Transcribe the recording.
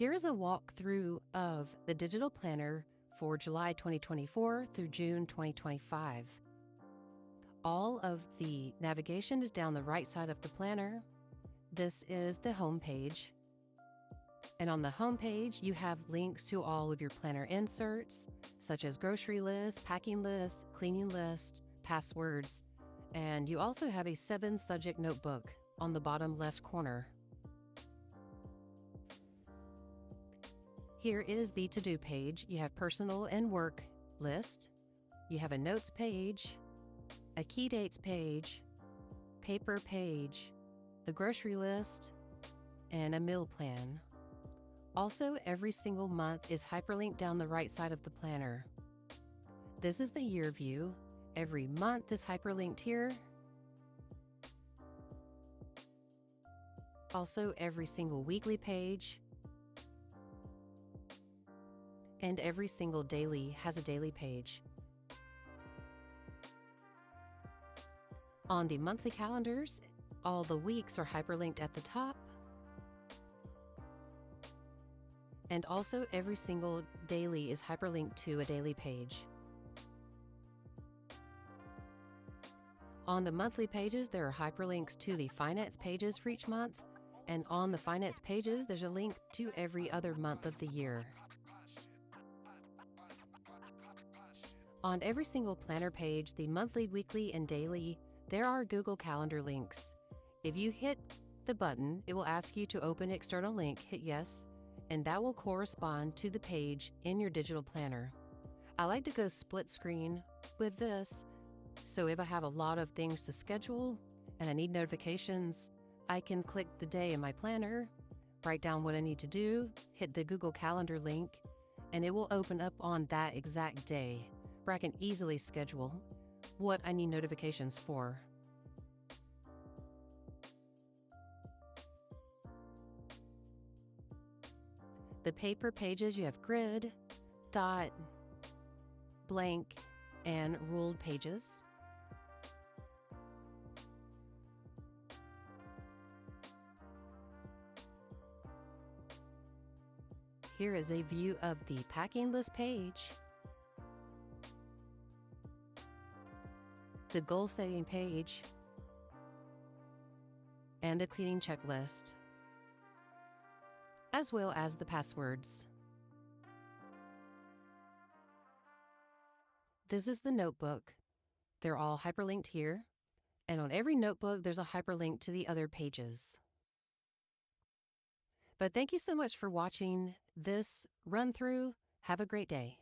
Here is a walkthrough of the digital planner for July 2024 through June 2025. All of the navigation is down the right side of the planner. This is the home page. And on the home page, you have links to all of your planner inserts, such as grocery list, packing list, cleaning list, passwords, and you also have a 7-subject notebook on the bottom left corner. Here is the to-do page. You have personal and work list. You have a notes page, a key dates page, paper page, a grocery list, and a meal plan. Also, every single month is hyperlinked down the right side of the planner. This is the year view. Every month is hyperlinked here. Also, every single weekly page. And every single daily has a daily page. On the monthly calendars, all the weeks are hyperlinked at the top. And also every single daily is hyperlinked to a daily page. On the monthly pages, there are hyperlinks to the finance pages for each month. And on the finance pages, there's a link to every other month of the year. On every single planner page, the monthly, weekly, and daily, there are Google Calendar links. If you hit the button, it will ask you to open external link, hit yes, and that will correspond to the page in your digital planner. I like to go split screen with this, so if I have a lot of things to schedule and I need notifications, I can click the day in my planner, write down what I need to do, hit the Google Calendar link, and it will open up on that exact day, where I can easily schedule what I need notifications for. The paper pages, you have grid, dot, blank, and ruled pages. Here is a view of the packing list page, the goal setting page, and a cleaning checklist, as well as the passwords. This is the notebook. They're all hyperlinked here, and on every notebook there's a hyperlink to the other pages. But thank you so much for watching this run through. Have a great day.